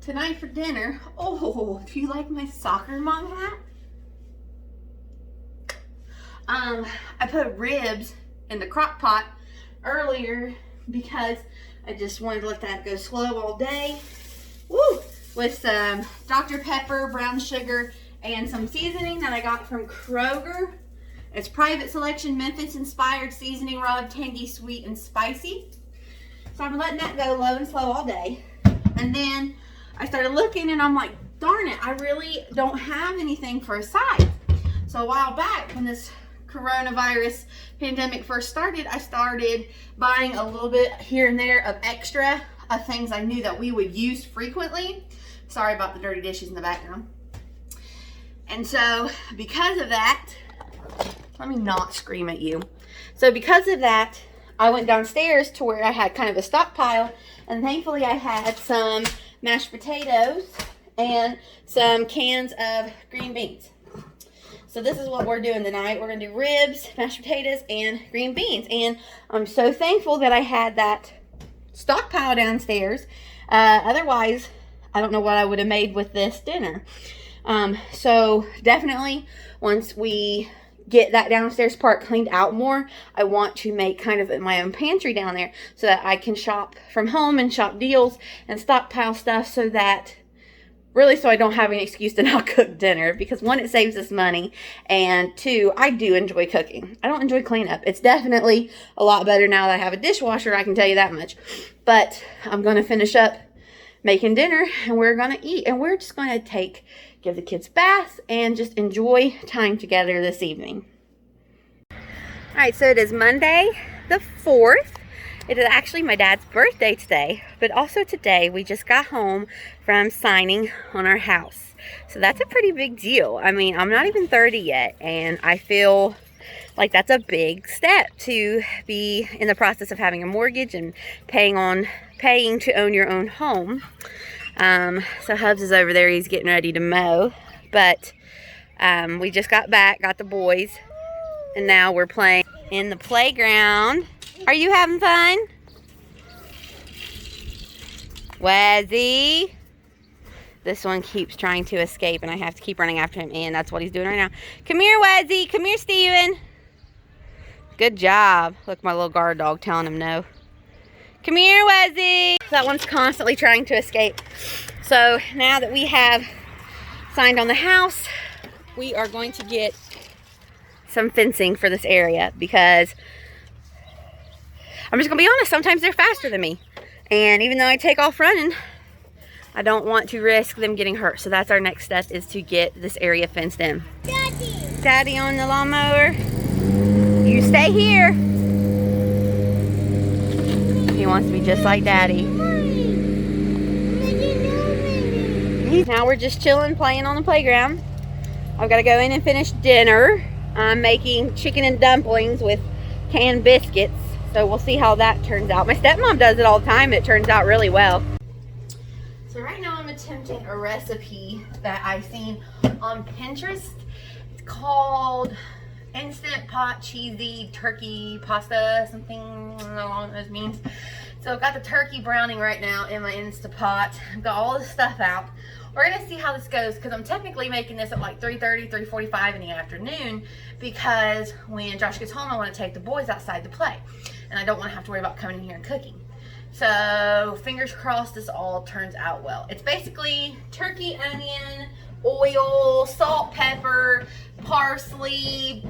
Tonight for dinner, oh, do you like my soccer mom hat? I put ribs in the crock pot earlier because I just wanted to let that go slow all day. Woo! With some Dr. Pepper, brown sugar, and some seasoning that I got from Kroger. It's Private Selection Memphis inspired seasoning rub, tangy, sweet, and spicy. So I'm letting that go low and slow all day. And then I started looking and I'm like, darn it, I really don't have anything for a side. So a while back when this coronavirus pandemic first started, I started buying a little bit here and there of extra of things I knew that we would use frequently. Sorry about the dirty dishes in the background. And so because of that, let me not scream at you. So because of that, I went downstairs to where I had kind of a stockpile, and thankfully I had some mashed potatoes and some cans of green beans. So this is what we're doing tonight. We're going to do ribs, mashed potatoes, and green beans. And I'm so thankful that I had that stockpile downstairs. Otherwise, I don't know what I would have made with this dinner. So definitely once we get that downstairs part cleaned out more, I want to make kind of my own pantry down there so that I can shop from home and shop deals and stockpile stuff so that so I don't have any excuse to not cook dinner, because one, it saves us money, and two, I do enjoy cooking. I don't enjoy cleanup. It's definitely a lot better now that I have a dishwasher, I can tell you that much. But I'm going to finish up making dinner and we're going to eat, and we're just going to give the kids baths and just enjoy time together this evening. All right, so it is Monday the 4th. It is actually my dad's birthday today, but also today we just got home from signing on our house. So that's a pretty big deal. I mean, I'm not even 30 yet, and I feel like that's a big step to be in the process of having a mortgage and paying to own your own home. So Hubs is over there, he's getting ready to mow, but we just got back, got the boys, and now we're playing in the playground. Are you having fun? Wazzy. This one keeps trying to escape and I have to keep running after him, and that's what he's doing right now. Come here, Wazzy. Come here, Steven. Good job. Look, my little guard dog telling him no. Come here, Wazzy. That one's constantly trying to escape. So now that we have signed on the house, we are going to get some fencing for this area, because I'm just going to be honest, sometimes they're faster than me. And even though I take off running, I don't want to risk them getting hurt. So that's our next step, is to get this area fenced in. Daddy on the lawnmower. You stay here. He wants to be just like Daddy. Now we're just chilling, playing on the playground. I've got to go in and finish dinner. I'm making chicken and dumplings with canned biscuits. So we'll see how that turns out. My stepmom does it all the time. It turns out really well. So right now I'm attempting a recipe that I've seen on Pinterest. It's called Instant Pot Cheesy Turkey Pasta, something along those means. So I've got the turkey browning right now in my Instant Pot. I've got all the stuff out. We're gonna see how this goes, because I'm technically making this at like 3:30, 3:45 in the afternoon, because when Josh gets home, I want to take the boys outside to play, and I don't want to have to worry about coming in here and cooking. So fingers crossed this all turns out well. It's basically turkey, onion, oil, salt, pepper, parsley,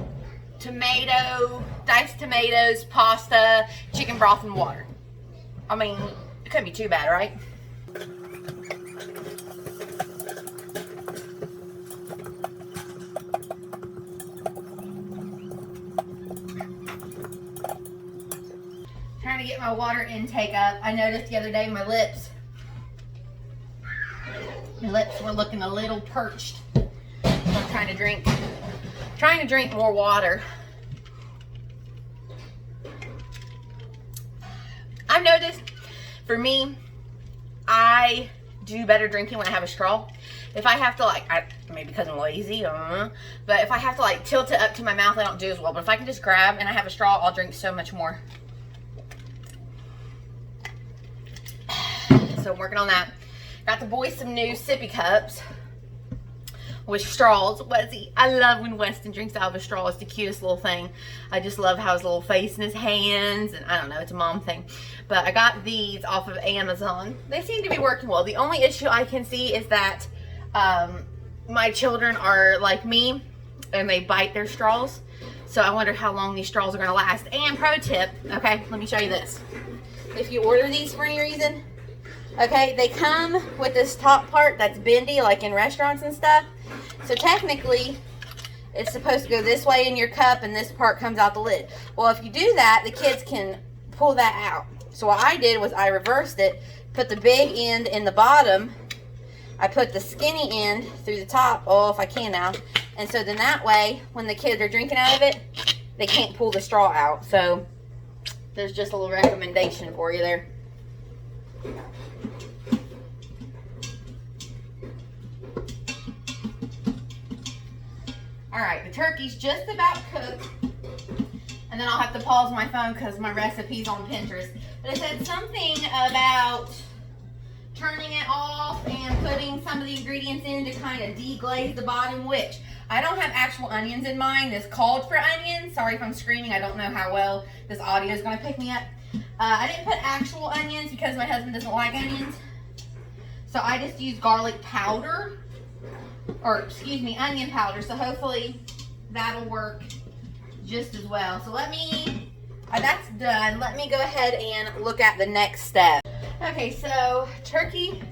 tomato, diced tomatoes, pasta, chicken broth, and water. I mean, it couldn't be too bad, right? Trying to get my water intake up. I noticed the other day my lips were looking a little perched. So I'm trying to drink more water. I've noticed, for me, I do better drinking when I have a straw. If I have to maybe because I'm lazy, but if I have to tilt it up to my mouth, I don't do as well. But if I can just grab and I have a straw, I'll drink so much more. So I'm working on that. Got the boys some new sippy cups with straws. Westy, I love when Weston drinks out of a straw. It's the cutest little thing. I just love how his little face in his hands, and I don't know, it's a mom thing. But I got these off of Amazon. They seem to be working well. The only issue I can see is that my children are like me, and they bite their straws. So I wonder how long these straws are going to last. And pro tip, okay, let me show you this. If you order these for any reason, okay, they come with this top part that's bendy, like in restaurants and stuff. So technically, it's supposed to go this way in your cup, and this part comes out the lid. Well, if you do that, the kids can pull that out. So what I did was I reversed it, put the big end in the bottom. I put the skinny end through the top. Oh, if I can now. And so then that way, when the kids are drinking out of it, they can't pull the straw out. So there's just a little recommendation for you there. All right, the turkey's just about cooked. And then I'll have to pause my phone because my recipe's on Pinterest. But it said something about turning it off and putting some of the ingredients in to kind of deglaze the bottom, which I don't have actual onions in mine. This called for onions. Sorry if I'm screaming. I don't know how well this audio is going to pick me up. I didn't put actual onions because my husband doesn't like onions. So I just used garlic powder. Or, excuse me, onion powder. So hopefully that'll work just as well. So let me, that's done. Let me go ahead and look at the next step. Okay, so turkey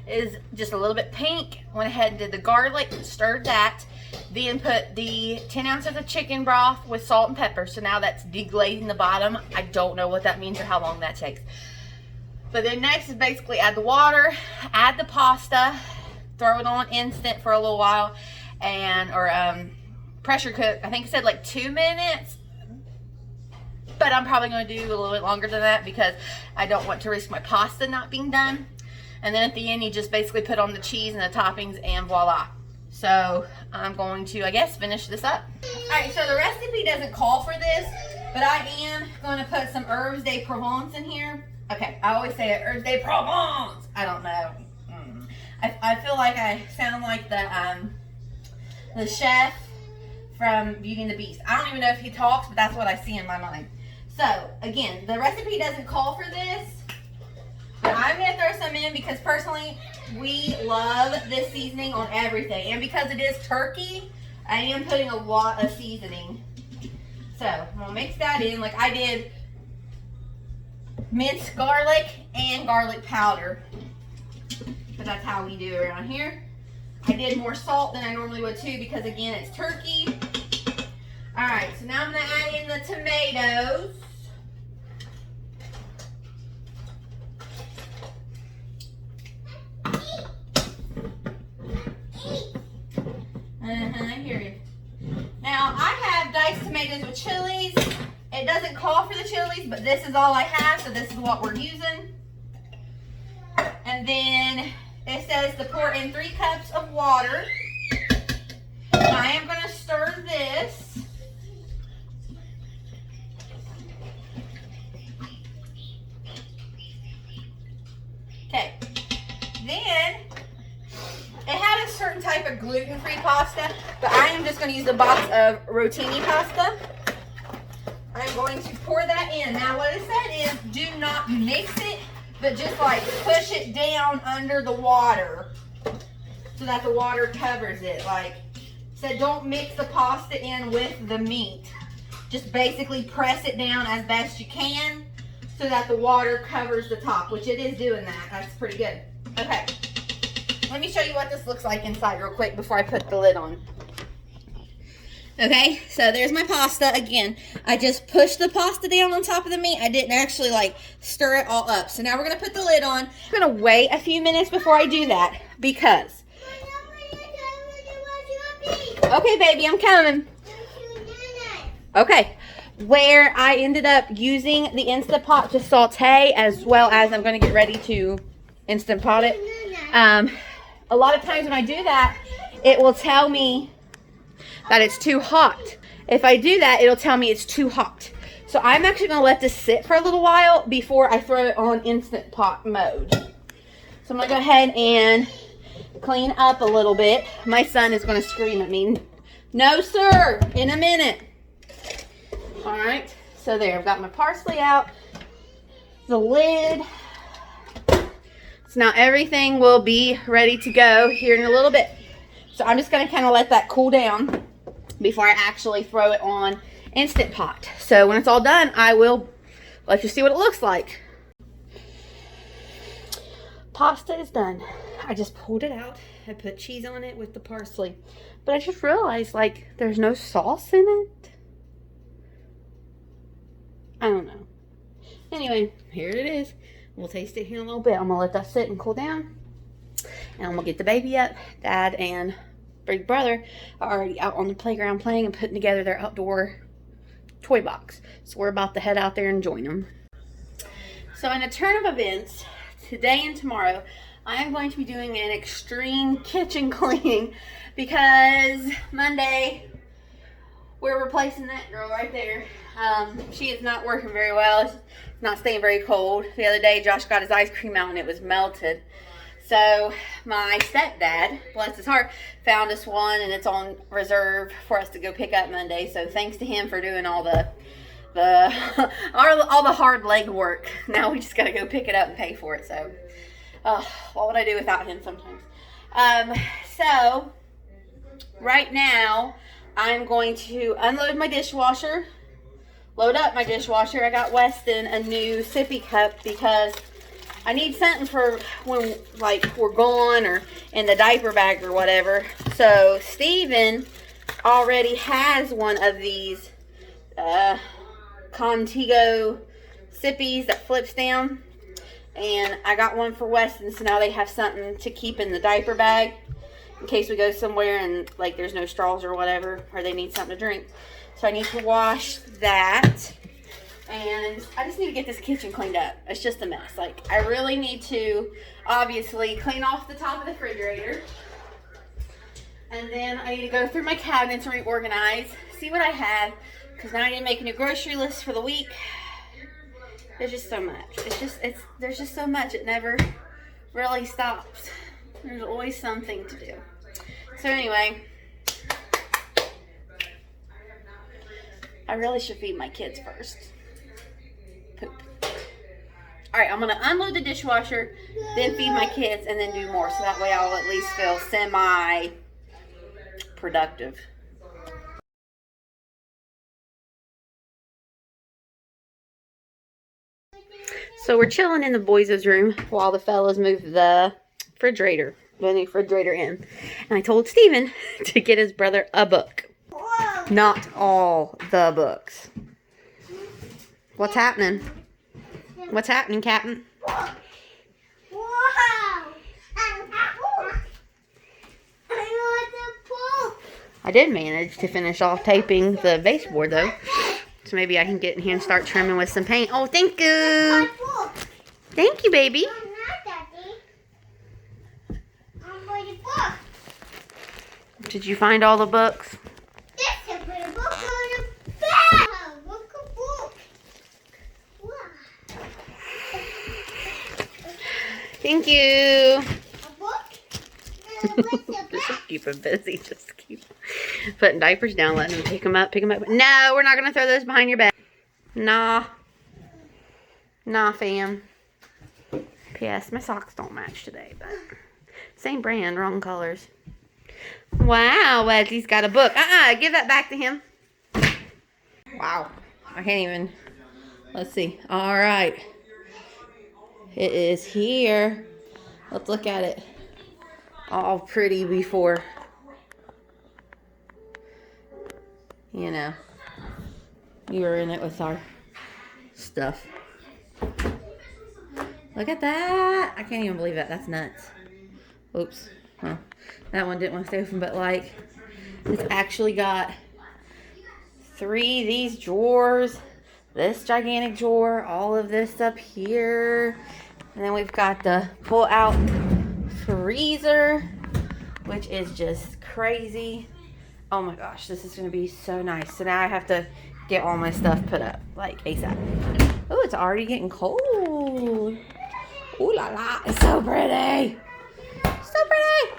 is just a little bit pink. Went ahead and did the garlic, stirred that. Then put the 10 ounces of chicken broth with salt and pepper. So now that's deglazing the bottom. I don't know what that means or how long that takes. But then next is basically add the water, add the pasta, throw it on instant for a little while, and pressure cook. I think it said like 2 minutes, but I'm probably going to do a little bit longer than that because I don't want to risk my pasta not being done. And then at the end, you just basically put on the cheese and the toppings, and voila. So I'm going to, I guess, finish this up. All right, so the recipe doesn't call for this, but I am going to put some herbes de Provence in here. Okay, I always say it, herbes de Provence. I don't know. I feel like I sound like the chef from Beauty and the Beast. I don't even know if he talks, but that's what I see in my mind. So, again, the recipe doesn't call for this, but I'm going to throw some in because personally, we love this seasoning on everything. And because it is turkey, I am putting a lot of seasoning. So, I'm going to mix that in like I did minced garlic and garlic powder. But that's how we do it around here. I did more salt than I normally would too because again, it's turkey. All right, so now I'm gonna add in the tomatoes. I hear you. Now I have diced tomatoes with chilies. It doesn't call for the chilies, but this is all I have, so this is what we're using. And then it says to pour in 3 cups of water. I am going to stir this. Okay. Then, it had a certain type of gluten-free pasta, but I am just going to use a box of rotini pasta. I'm going to pour that in. Now, what it said is do not mix it, but just like push it down under the water so that the water covers it. Like said, don't mix the pasta in with the meat. Just basically press it down as best you can so that the water covers the top, which it is doing that. That's pretty good. Okay, let me show you what this looks like inside real quick before I put the lid on. Okay, so there's my pasta. Again, I just pushed the pasta down on top of the meat. I didn't actually like stir it all up. So now we're going to put the lid on. I'm going to wait a few minutes before I do that because... Okay, baby, I'm coming. Okay, where I ended up using the Instant Pot to saute as well as I'm going to get ready to Instant Pot it. A lot of times when I do that, it will tell me that it's too hot. If I do that, it'll tell me it's too hot. So I'm actually going to let this sit for a little while before I throw it on Instant Pot mode. So I'm going to go ahead and clean up a little bit. My son is going to scream at me. No, sir, in a minute. All right, so there, I've got my parsley out, the lid. So now everything will be ready to go here in a little bit. So I'm just going to kind of let that cool down before I actually throw it on Instant Pot. So when it's all done, I will let you see what it looks like. Pasta is done. I just pulled it out. I put cheese on it with the parsley. But I just realized, like, there's no sauce in it. I don't know. Anyway, here it is. We'll taste it here in a little bit. I'm going to let that sit and cool down. And I'm going to get the baby up. Dad and big brother are already out on the playground playing and putting together their outdoor toy box. So we're about to head out there and join them. So in a turn of events, today and tomorrow, I am going to be doing an extreme kitchen cleaning because Monday, we're replacing that girl right there. She is not working very well. It's not staying very cold. The other day, Josh got his ice cream out and it was melted. So my stepdad, bless his heart, found us one and it's on reserve for us to go pick up Monday. So thanks to him for doing all the hard leg work. Now we just got to go pick it up and pay for it. So what would I do without him sometimes? So right now I'm going to unload my dishwasher, load up my dishwasher. I got Weston a new sippy cup because I need something for when, like, we're gone or in the diaper bag or whatever. So Steven already has one of these Contigo sippies that flips down. And I got one for Weston, so now they have something to keep in the diaper bag in case we go somewhere and, like, there's no straws or whatever, or they need something to drink. So I need to wash that. And I just need to get this kitchen cleaned up. It's just a mess. Like, I really need to, obviously, clean off the top of the refrigerator. And then I need to go through my cabinets and reorganize, see what I have. Because now I need to make a new grocery list for the week. There's just so much. There's just so much. It never really stops. There's always something to do. So anyway, I really should feed my kids first. Poop. Alright, I'm going to unload the dishwasher, then feed my kids, and then do more. So that way I'll at least feel semi-productive. So we're chilling in the boys' room while the fellas move the new refrigerator in. And I told Steven to get his brother a book. Not all the books. What's happening? What's happening, Captain? I did manage to finish off taping the baseboard though. So maybe I can get in here and start trimming with some paint. Oh, thank you. Thank you, baby. Did you find all the books? Yes, I put a book on the bed. Look a book. Wow. Thank you. A book? Just keep him busy. Just keep putting diapers down, letting him pick them up. No, we're not going to throw those behind your back. Nah. Nah, fam. P.S. My socks don't match today, but same brand, wrong colors. Wow, Wesley's got a book. Give that back to him. Wow. I can't even. Let's see. All right. It is here. Let's look at it. All pretty before, you know, you were in it with our stuff. Look at that. I can't even believe that. That's nuts. Oops. Well, that one didn't want to stay open, but like, it's actually got 3 of these drawers, this gigantic drawer, all of this up here, and then we've got the pull out freezer, which is just crazy. Oh my gosh, this is going to be so nice. So now I have to get all my stuff put up, like ASAP. Oh, it's already getting cold. Ooh la la, it's so pretty. So pretty.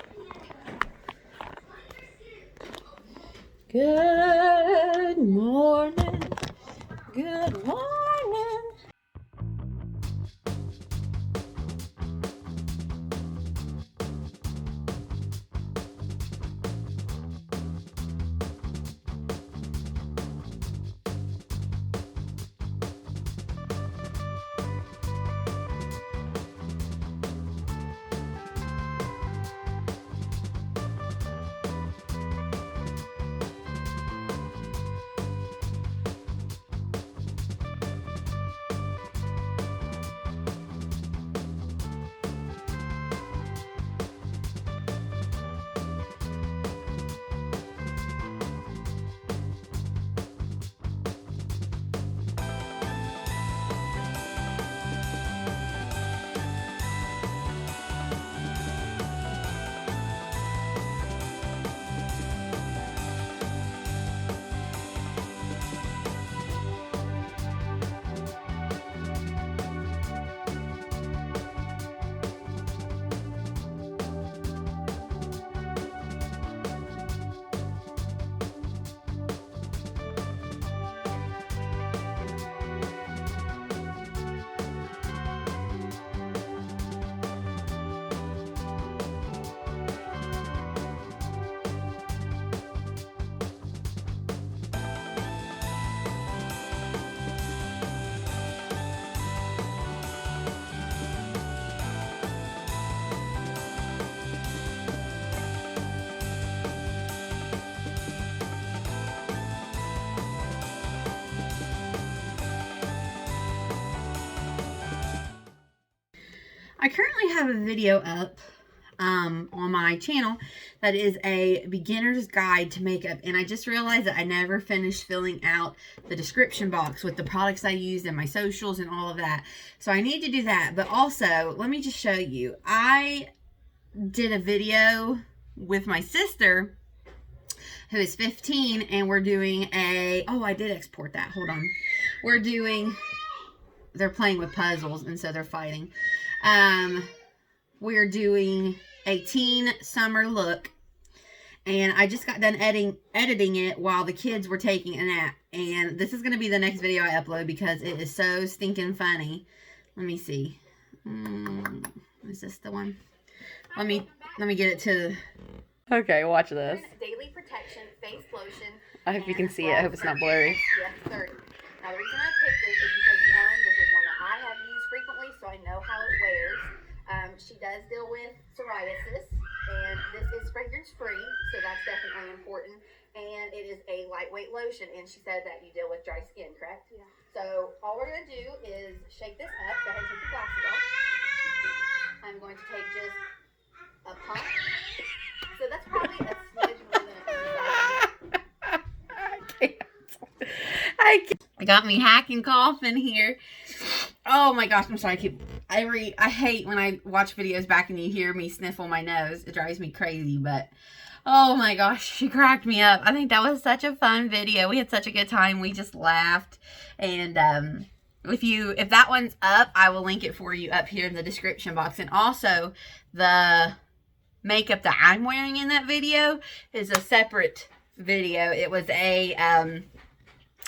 Good morning. Good morning. I currently have a video up on my channel that is a beginner's guide to makeup, and I just realized that I never finished filling out the description box with the products I used and my socials and all of that. So I need to do that. But also, let me just show you. I did a video with my sister who is 15, and we're doing I did export that. Hold on. They're playing with puzzles, and so they're fighting. We're doing a teen summer look, and I just got done editing it while the kids were taking a nap, and this is going to be the next video I upload because it is so stinking funny. Let me see. Is this the one? Let me get it to... Okay, watch this. Daily Protection Face Lotion. I hope you can see it. I hope it's not blurry. Yeah, 30. Now, the reason I picked this is because, one, this is one that I have used frequently, so I know how it wears. She does deal with psoriasis, and this is fragrance-free, so that's definitely important. And it is a lightweight lotion, and she said that you deal with dry skin, correct? Yeah. So all we're going to do is shake this up. Go ahead and take your glasses off. I'm going to take just a pump. So that's probably a smidge more than I can't. I got me hacking cough in here. Oh my gosh, I'm sorry. I hate when I watch videos back and you hear me sniffle my nose. It drives me crazy, but oh my gosh, she cracked me up. I think that was such a fun video. We had such a good time. We just laughed. And if that one's up, I will link it for you up here in the description box. And also the makeup that I'm wearing in that video is a separate video. It was a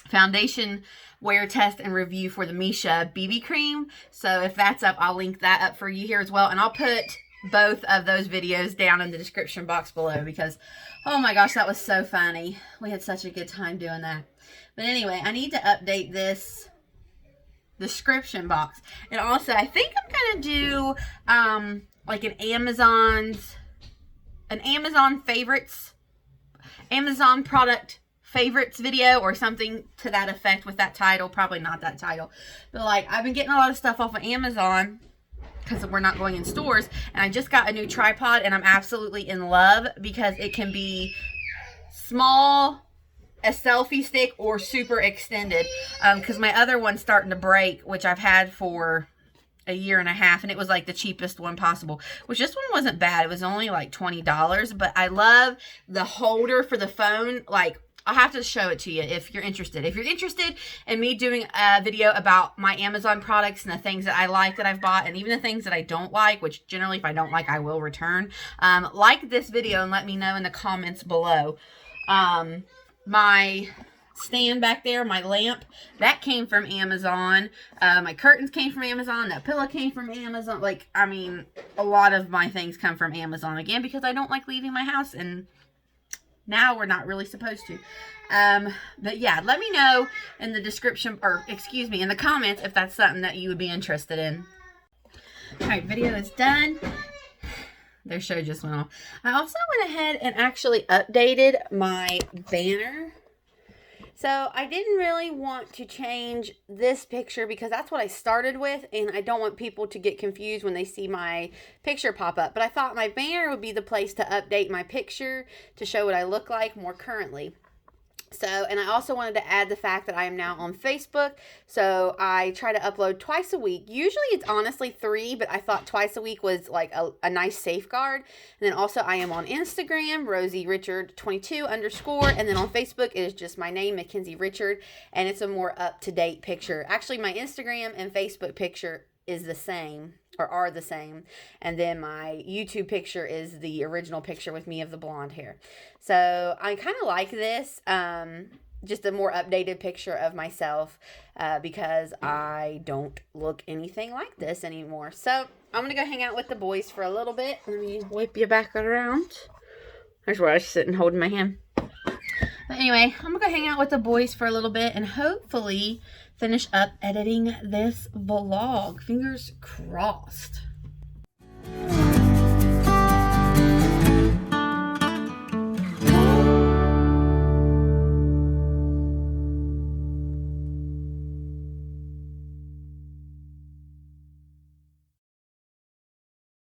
foundation wear test and review for the Misha BB cream. So if that's up, I'll link that up for you here as well. And I'll put both of those videos down in the description box below because, oh my gosh, that was so funny. We had such a good time doing that. But anyway, I need to update this description box. And also, I think I'm going to do like an Amazon favorites, Amazon product favorites video or something to that effect with that title. Probably not that title, but like I've been getting a lot of stuff off of Amazon because we're not going in stores, and I just got a new tripod and I'm absolutely in love because it can be small, a selfie stick, or super extended because my other one's starting to break, which I've had for a year and a half, and it was like the cheapest one possible, which this one wasn't bad. It was only like $20, but I love the holder for the phone. Like, I'll have to show it to you if you're interested. If you're interested in me doing a video about my Amazon products and the things that I like that I've bought, and even the things that I don't like, which generally if I don't like, I will return, like this video and let me know in the comments below. My stand back there, my lamp, that came from Amazon. My curtains came from Amazon. That pillow came from Amazon. Like, I mean, a lot of my things come from Amazon, again, because I don't like leaving my house, and now we're not really supposed to. But yeah, let me know in the description, or excuse me, in the comments, if that's something that you would be interested in. All right, video is done. Their show just went off. I also went ahead and actually updated my banner. So I didn't really want to change this picture because that's what I started with, and I don't want people to get confused when they see my picture pop up. But I thought my banner would be the place to update my picture to show what I look like more currently. So, and I also wanted to add the fact that I am now on Facebook. So I try to upload twice a week. Usually it's honestly 3, but I thought twice a week was like a nice safeguard. And then also I am on Instagram, RosieRichard22_. And then on Facebook, it is just my name, Mackenzie Richard. And it's a more up-to-date picture. Actually, my Instagram and Facebook picture is the same, or are the same, and then my YouTube picture is the original picture with me of the blonde hair. So I kind of like this, just a more updated picture of myself, because I don't look anything like this anymore. So I'm gonna go hang out with the boys for a little bit. Let me whip you back around. There's where I was sitting holding my hand. But anyway, I'm gonna go hang out with the boys for a little bit and hopefully finish up editing this vlog. Fingers crossed.